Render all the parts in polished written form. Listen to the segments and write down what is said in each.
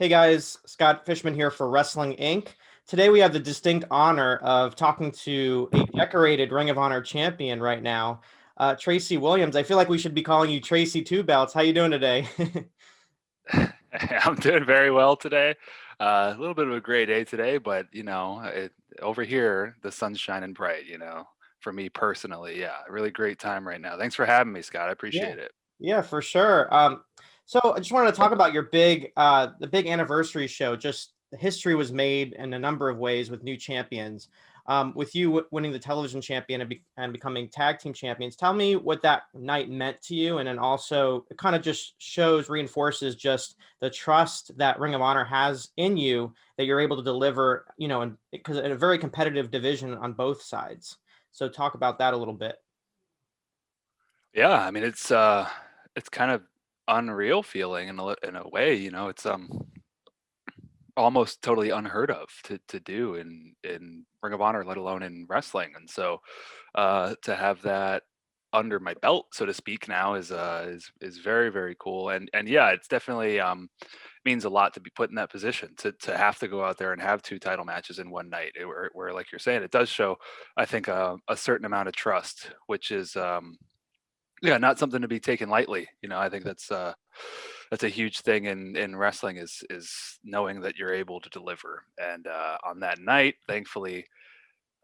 Hey guys, Scott Fishman here for Wrestling Inc. Today we have the distinct honor of talking to a decorated Ring of Honor champion right now, Tracy Williams. I feel like we should be calling you Tracy Two Belts. How you doing today? I'm doing very well today. A little bit of a gray day today, but over here the sun's shining bright. For me personally, yeah, really great time right now. Thanks for having me, Scott. I Yeah, appreciate it. yeah, for sure. So I just wanted to talk about your the big anniversary show. Just the history was made in a number of ways with new champions. With you winning the television champion and becoming tag team champions. Tell me what that night meant to you, and then also it kind of just reinforces just the trust that Ring of Honor has in you that you're able to deliver. And because in a very competitive division on both sides. So talk about that a little bit. Yeah, I mean it's kind of unreal feeling in a way. It's almost totally unheard of to do in Ring of Honor, let alone in wrestling. And so to have that under my belt, so to speak, now is very, very cool. And yeah, it's definitely means a lot to be put in that position to have to go out there and have two title matches in one night. Where like you're saying, it does show, I think, a certain amount of trust, which is yeah, not something to be taken lightly. I think that's a huge thing in wrestling is knowing that you're able to deliver. And on that night, thankfully,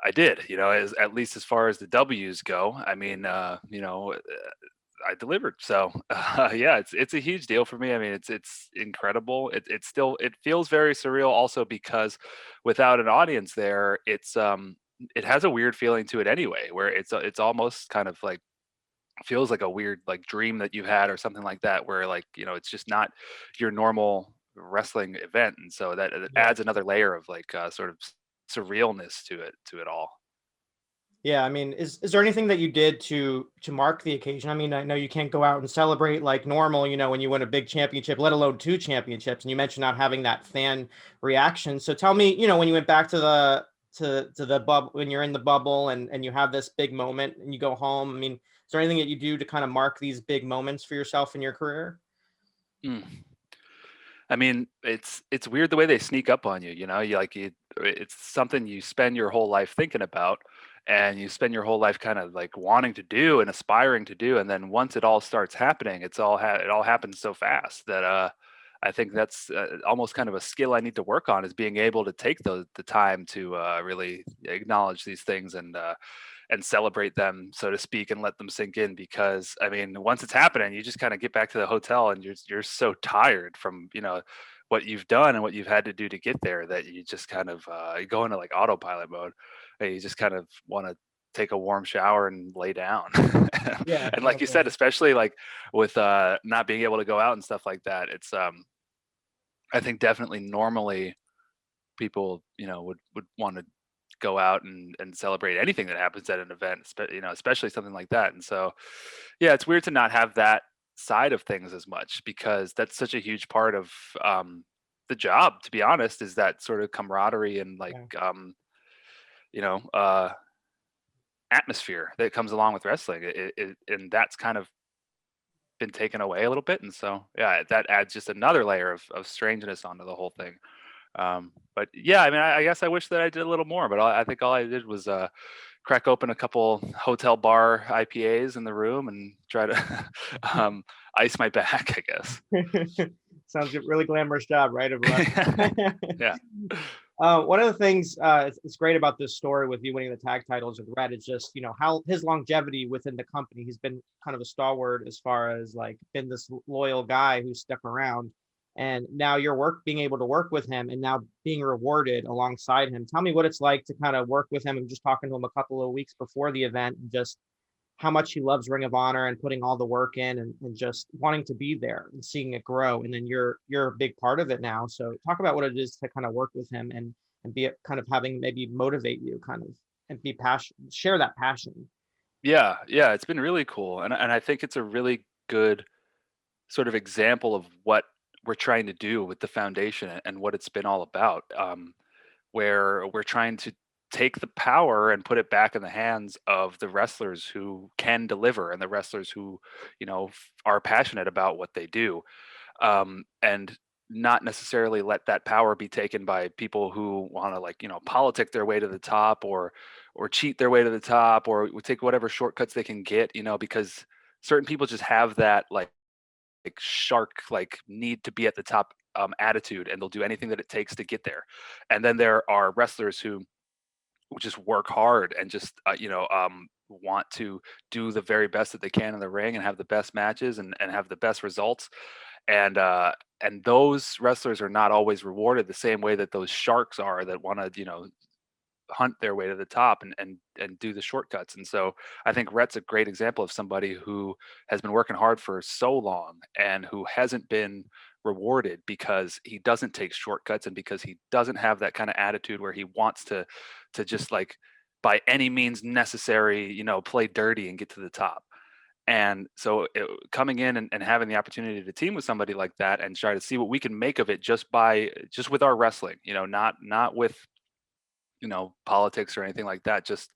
I did. As at least as far as the W's go. I mean, I delivered. So yeah, it's a huge deal for me. I mean, it's incredible. It feels very surreal also because without an audience there, it has a weird feeling to it anyway, where it's almost kind of like feels like a weird like dream that you had or something like that, where like it's just not your normal wrestling event. And so that it Yeah. adds another layer of like sort of surrealness to it all. Yeah, I mean, is there anything that you did to mark the occasion? I mean, I know you can't go out and celebrate like normal, when you win a big championship, let alone two championships, and you mentioned not having that fan reaction. So tell me, when you went back to the bubble, when you're in the bubble and you have this big moment and you go home, I mean, is there anything that you do to kind of mark these big moments for yourself in your career? Mm. I mean, it's weird the way they sneak up on you. It's something you spend your whole life thinking about, and you spend your whole life kind of like wanting to do and aspiring to do, and then once it all starts happening, it all happens so fast that I think that's almost kind of a skill I need to work on, is being able to take the time to really acknowledge these things and celebrate them, so to speak, and let them sink in. Because I mean, once it's happening, you just kind of get back to the hotel and you're so tired from what you've done and what you've had to do to get there, that you just kind of you go into like autopilot mode, and you just kind of want to take a warm shower and lay down. Yeah, And like you said, definitely. especially like with not being able to go out and stuff like that, it's I think definitely normally people would want to go out and celebrate anything that happens at an event, especially something like that. And so yeah, it's weird to not have that side of things as much, because that's such a huge part of the job, to be honest, is that sort of camaraderie and like Yeah. you know uh atmosphere that comes along with wrestling. And that's kind of been taken away a little bit. And so yeah, that adds just another layer of strangeness onto the whole thing. But yeah, I mean, I guess I wish that I did a little more, but I think all I did was crack open a couple hotel bar IPAs in the room and try to ice my back, I guess. Sounds like a really glamorous job, right? Of Yeah. one of the things it's great about this story with you winning the tag titles with Red is just how his longevity within the company. He's been kind of a stalwart as far as like been this loyal guy who's stuck around, and now your work being able to work with him and now being rewarded alongside him. Tell me what it's like to kind of work with him and just talking to him a couple of weeks before the event and just how much he loves Ring of Honor and putting all the work in and just wanting to be there and seeing it grow. And then you're a big part of it now. So talk about what it is to kind of work with him and be kind of having maybe motivate you kind of and be passionate, share that passion. Yeah, yeah, it's been really cool. And I think it's a really good sort of example of what we're trying to do with the foundation and what it's been all about. Where we're trying to take the power and put it back in the hands of the wrestlers who can deliver, and the wrestlers who are passionate about what they do. And not necessarily let that power be taken by people who want to, like, politic their way to the top, or cheat their way to the top, or take whatever shortcuts they can get, because certain people just have that, like shark, like, need to be at the top attitude, and they'll do anything that it takes to get there. And then there are wrestlers who just work hard and just want to do the very best that they can in the ring and have the best matches, and have the best results. And those wrestlers are not always rewarded the same way that those sharks are, that want to, hunt their way to the top, and do the shortcuts. And so I think Rhett's a great example of somebody who has been working hard for so long, and who hasn't been rewarded because he doesn't take shortcuts, and because he doesn't have that kind of attitude where he wants to just, like, by any means necessary, play dirty and get to the top. And so coming in, and having the opportunity to team with somebody like that, and try to see what we can make of it, just with our wrestling, not with, politics or anything like that, just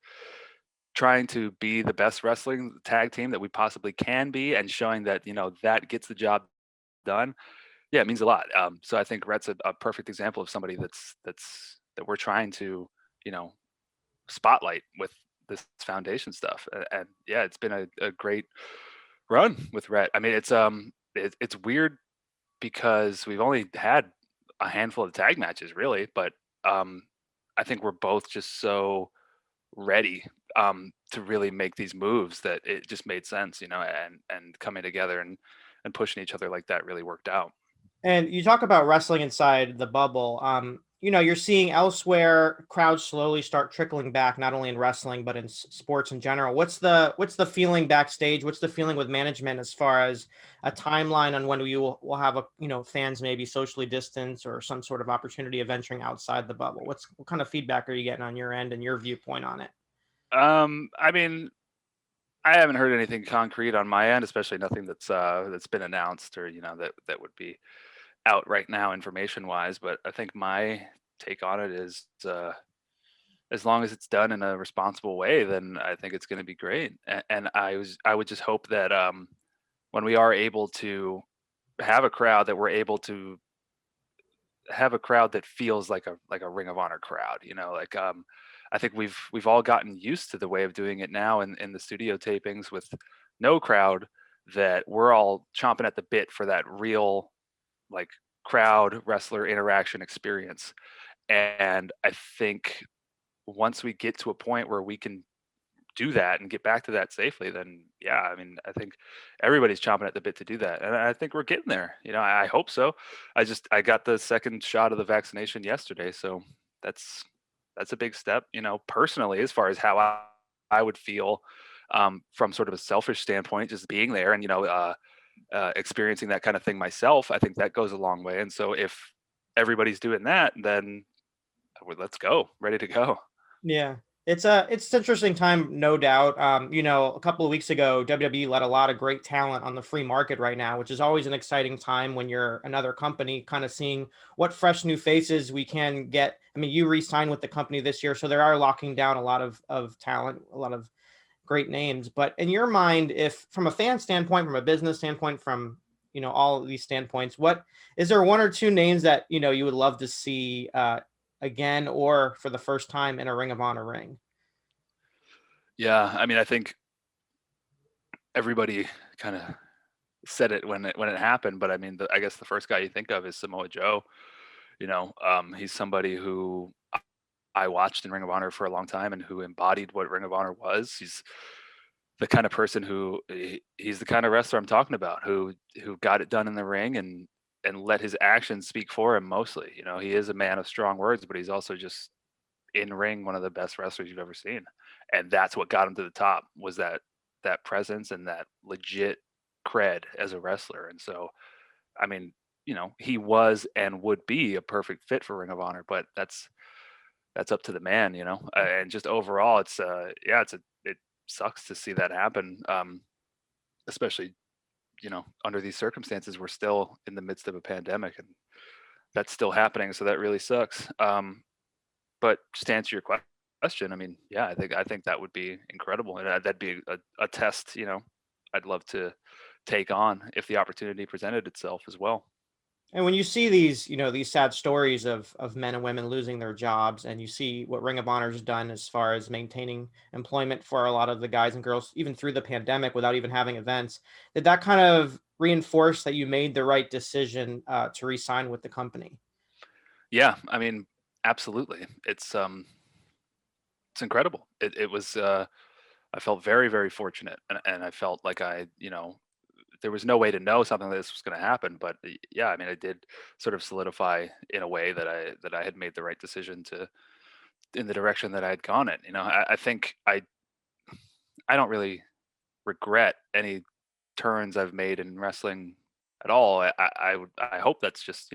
trying to be the best wrestling tag team that we possibly can be, and showing that, that gets the job done. Yeah, it means a lot. So I think Rhett's a perfect example of somebody that we're trying to, you know, spotlight with this foundation stuff. And yeah, it's been a great run with Rhett. I mean, it's weird because we've only had a handful of tag matches really, but um, I think we're both just so ready to really make these moves that it just made sense, and coming together and pushing each other like that really worked out. And you talk about wrestling inside the bubble. You're seeing elsewhere crowds slowly start trickling back, not only in wrestling but in sports in general. What's the feeling backstage? What's the feeling with management as far as a timeline on when we will have fans maybe socially distance or some sort of opportunity of venturing outside the bubble? What kind of feedback are you getting on your end and your viewpoint on it? I mean, I haven't heard anything concrete on my end, especially nothing that's been announced, or that would be out right now information wise. But I think my take on it is, as long as it's done in a responsible way, then I think it's going to be great. And I would just hope that when we are able to have a crowd, that we're able to have a crowd that feels like a Ring of Honor crowd. I think we've all gotten used to the way of doing it now in the studio tapings with no crowd, that we're all chomping at the bit for that real, like, crowd wrestler interaction experience. And I think once we get to a point where we can do that and get back to that safely, then yeah, I mean, I think everybody's chomping at the bit to do that, and I think we're getting there. I hope so. I got the second shot of the vaccination yesterday, so that's that's a big step. Personally, as far as how I would feel, from sort of a selfish standpoint, just being there and experiencing that kind of thing myself, I think that goes a long way. And so if everybody's doing that, then let's go, ready to go. Yeah. It's an interesting time, no doubt. A couple of weeks ago, WWE let a lot of great talent on the free market right now, which is always an exciting time when you're another company, kind of seeing what fresh new faces we can get. I mean, you re-signed with the company this year, so they are locking down a lot of talent, a lot of great names. But in your mind, if from a fan standpoint, from a business standpoint, from all of these standpoints, what is there one or two names that you would love to see again or for the first time in a Ring of Honor ring? Yeah, I mean, I think everybody kind of said it when it happened, but I mean, I guess the first guy you think of is Samoa Joe. He's somebody who I watched in Ring of Honor for a long time, and who embodied what Ring of Honor was. He's the kind of person he's the kind of wrestler I'm talking about, who got it done in the ring, and let his actions speak for him mostly. He is a man of strong words, but he's also just in ring one of the best wrestlers you've ever seen. And that's what got him to the top, was that presence and that legit cred as a wrestler. And so, I mean, he was and would be a perfect fit for Ring of Honor, but that's up to the man. And just overall, yeah, it sucks to see that happen, especially under these circumstances. We're still in the midst of a pandemic, and that's still happening, so that really sucks. But just to answer your question, I mean, yeah, I think that would be incredible, and that'd be a test. I'd love to take on if the opportunity presented itself as well. And when you see these, these sad stories of men and women losing their jobs, and you see what Ring of Honor has done as far as maintaining employment for a lot of the guys and girls, even through the pandemic, without even having events, did that kind of reinforce that you made the right decision to re-sign with the company? Yeah, I mean, absolutely. It's incredible. It was I felt very, very fortunate, and I felt like there was no way to know something like this was going to happen, but yeah, I mean, I did sort of solidify in a way that I had made the right decision to in the direction that I had gone in. I think I don't really regret any turns I've made in wrestling at all. I hope that's just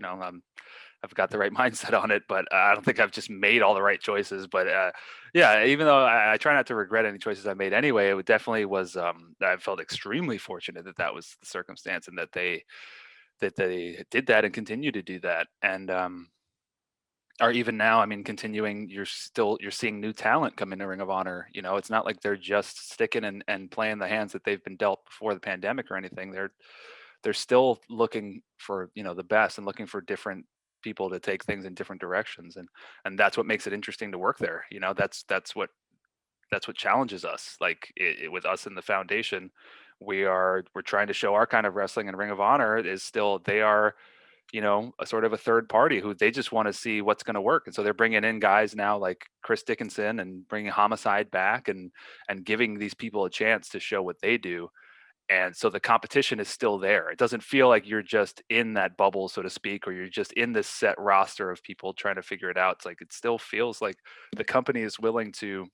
I've got the right mindset on it, but I don't think I've just made all the right choices. But yeah, even though I try not to regret any choices I made anyway, it definitely was. I felt extremely fortunate that that was the circumstance and that they did that and continue to do that. And or even now, I mean, continuing, you're seeing new talent come into Ring of Honor. It's not like they're just sticking and playing the hands that they've been dealt before the pandemic or anything. They're still looking for the best and looking for different people to take things in different directions, and that's what makes it interesting to work there. That's what challenges us. Like with us in the foundation, we're trying to show our kind of wrestling, and Ring of Honor is still, they are a sort of a third party who they just want to see what's going to work. And so they're bringing in guys now like Chris Dickinson and bringing Homicide back and giving these people a chance to show what they do. And so the competition is still there. It doesn't feel like you're just in that bubble, so to speak, or you're just in this set roster of people trying to figure it out. It's like it still feels like the company is willing to,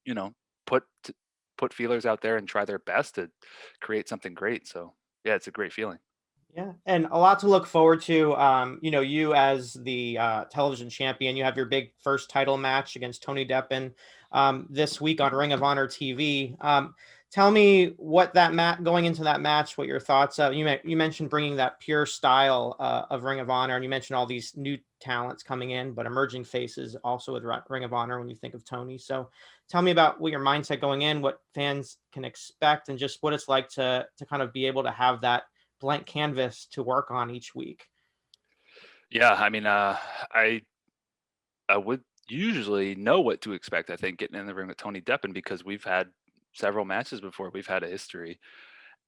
you know, put t- put feelers out there and try their best to create something great. So yeah, it's a great feeling. Yeah, and a lot to look forward to. You as the television champion, you have your big first title match against Tony Deppen this week on Ring of Honor TV. Tell me what that going into that match, what your thoughts of. You mentioned bringing that pure style of Ring of Honor, and you mentioned all these new talents coming in, but emerging faces also with Ring of Honor when you think of Tony. So, tell me about what your mindset going in, what fans can expect, and just what it's like to kind of be able to have that blank canvas to work on each week. Yeah, I mean, I I would usually know what to expect. I think getting in the ring with Tony Deppen because we've had several matches before. We've had a history,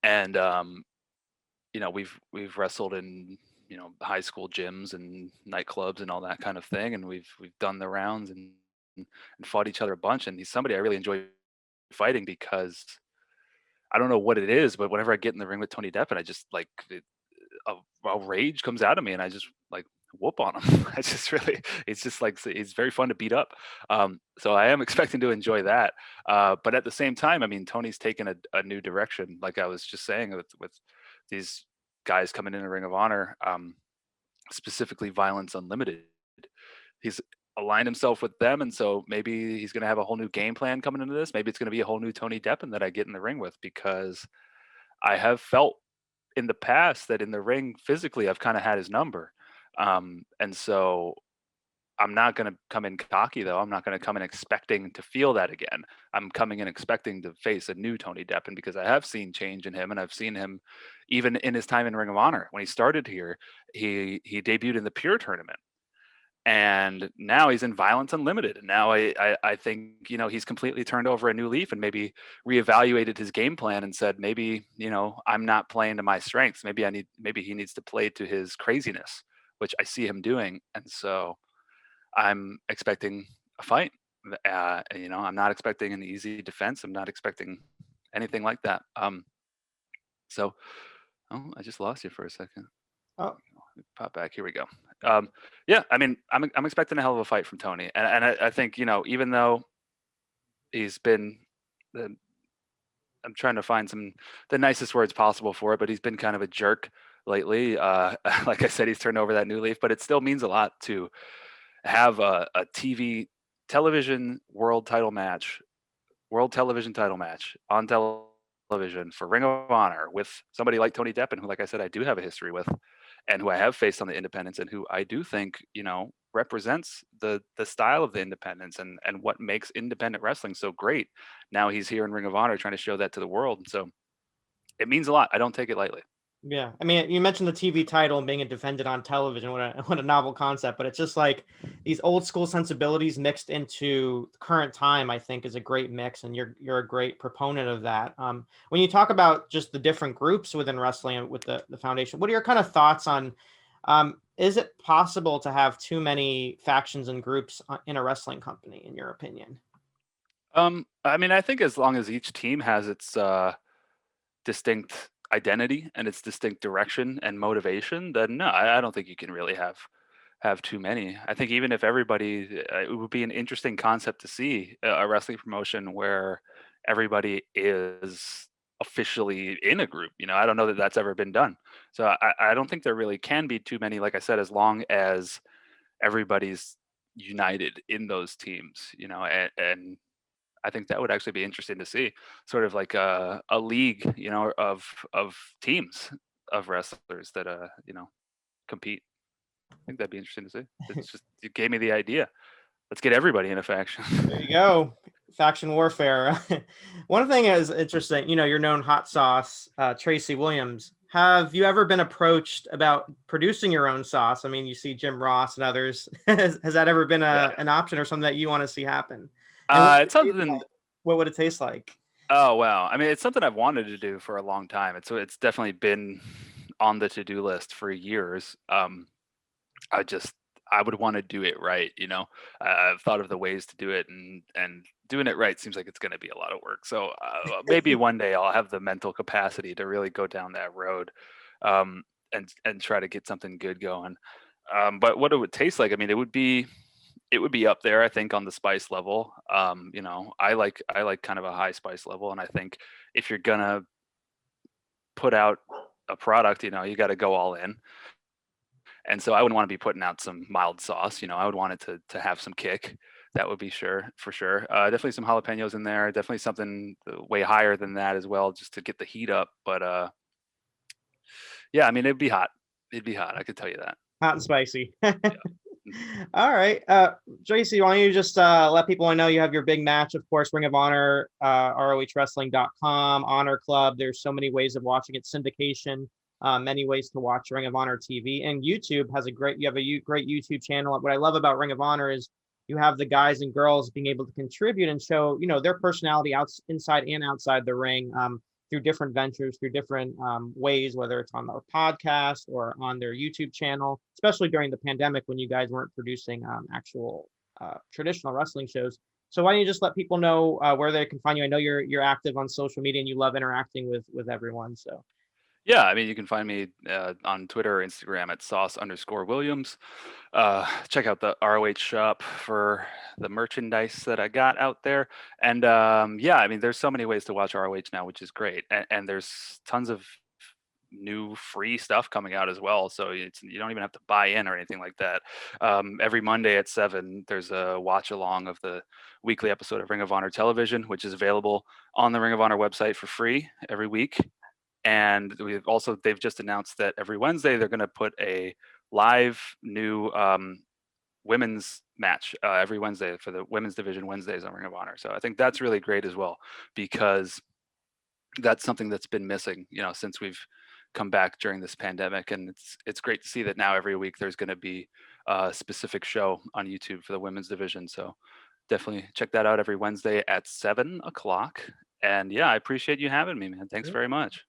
and we've wrestled in high school gyms and nightclubs and all that kind of thing, and we've done the rounds and fought each other a bunch. And he's somebody I really enjoy fighting because I don't know what it is, but whenever I get in the ring with Tony Deppen, I just like a rage comes out of me, and I just like whoop on him. I just really, it's just like it's very fun to beat up. So I am expecting to enjoy that. But at the same time, I mean, Tony's taken a new direction, like I was just saying with these guys coming in the Ring of Honor, specifically Violence Unlimited. He's aligned himself with them, and so maybe he's going to have a whole new game plan coming into this. Maybe it's going to be a whole new Tony Deppen that I get in the ring with, because I have felt in the past that in the ring physically I've kind of had his number. And so I'm not going to come in cocky though. I'm not going to come in expecting to feel that again. I'm coming in expecting to face a new Tony Deppen because I have seen change in him, and I've seen him even in his time in Ring of Honor. When he started here, he debuted in the Pure tournament, and now he's in Violence Unlimited. And now I think he's completely turned over a new leaf and maybe reevaluated his game plan and said, maybe I'm not playing to my strengths. Maybe he needs to play to his craziness, which I see him doing. And so I'm expecting a fight. I'm not expecting an easy defense. I'm not expecting anything like that. So oh, I just lost you for a second. Oh, Pop back. Here we go. Um, yeah, I mean, I'm expecting a hell of a fight from Tony, and I think even though he's been, uh, I'm trying to find the nicest words possible for it, but he's been kind of a jerk lately. Like I said, he's turned over that new leaf, but it still means a lot to have a television world television title match on television for Ring of Honor with somebody like Tony Deppen, who, like I said, I do have a history with, and who I have faced on the independents, and who I do think represents the style of the independents and what makes independent wrestling so great. Now he's here in Ring of Honor trying to show that to the world, and so it means a lot. I don't take it lightly. Yeah, I mean, you mentioned the TV title and being defended on television. What a novel concept! But it's just like these old school sensibilities mixed into current time. I think is a great mix, and you're a great proponent of that. When you talk about just the different groups within wrestling and with the foundation, what are your kind of thoughts on? Is it possible to have too many factions and groups in a wrestling company, in your opinion? I mean, I think as long as each team has its distinct identity and its distinct direction and motivation, then no, I don't think you can really have too many. I think even if everybody, it would be an interesting concept to see a wrestling promotion where everybody is officially in a group. You know, I don't know that that's ever been done. So I don't think there really can be too many. Like I said, as long as everybody's united in those teams, you know, and I think that would actually be interesting to see, sort of like a league, you know, of teams of wrestlers that you know, compete. I think that'd be interesting to see. It's just you gave me the idea. Let's get everybody in a faction. There you go. Faction warfare. One thing is interesting, you're known hot sauce, Tracy Williams. Have you ever been approached about producing your own sauce? I mean, you see Jim Ross and others. Has that ever been Yeah. an option or something that you want to see happen? And It's something. What would it taste like? Oh wow! I mean, it's something I've wanted to do for a long time. It's definitely been on the to-do list for years. I just I would want to do it right, you know. I've thought of the ways to do it, and doing it right seems like it's going to be a lot of work. So maybe one day I'll have the mental capacity to really go down that road, and try to get something good going. But what it would taste like, I mean, it would be up there, I think, on the spice level. You know, I like kind of a high spice level, and I think if you're gonna put out a product, you know, you got to go all in. And so I wouldn't want to be putting out some mild sauce. You know, I would want it to have some kick. That would be sure for sure. Definitely some jalapenos in there. Definitely something way higher than that as well, just to get the heat up. But yeah, I mean, it'd be hot. It'd be hot. I could tell you that. Hot and spicy. Yeah. All right. Tracy, why don't you just let people know you have your big match, of course, Ring of Honor, ROHWrestling.com, Honor Club. There's so many ways of watching it, syndication, many ways to watch Ring of Honor TV. And YouTube has you have a great YouTube channel. What I love about Ring of Honor is you have the guys and girls being able to contribute and show, their personality inside and outside the ring. Through different ventures, through different ways, whether it's on their podcast or on their YouTube channel, especially during the pandemic when you guys weren't producing actual traditional wrestling shows. So why don't you just let people know where they can find you? I know you're active on social media and you love interacting with everyone. So Yeah, I mean, you can find me on Twitter or Instagram at sauce_Williams. Check out the ROH shop for the merchandise that I got out there. And yeah, I mean, there's so many ways to watch ROH now, which is great. And there's tons of new free stuff coming out as well. So you don't even have to buy in or anything like that. Every Monday at 7, there's a watch along of the weekly episode of Ring of Honor Television, which is available on the Ring of Honor website for free every week. And they've just announced that every Wednesday they're going to put a live new women's match every Wednesday for the women's division Wednesdays on Ring of Honor. So I think that's really great as well, because that's something that's been missing, since we've come back during this pandemic. And it's great to see that now every week there's going to be a specific show on YouTube for the women's division. So definitely check that out every Wednesday at 7 o'clock. And yeah, I appreciate you having me, man. Thanks very much.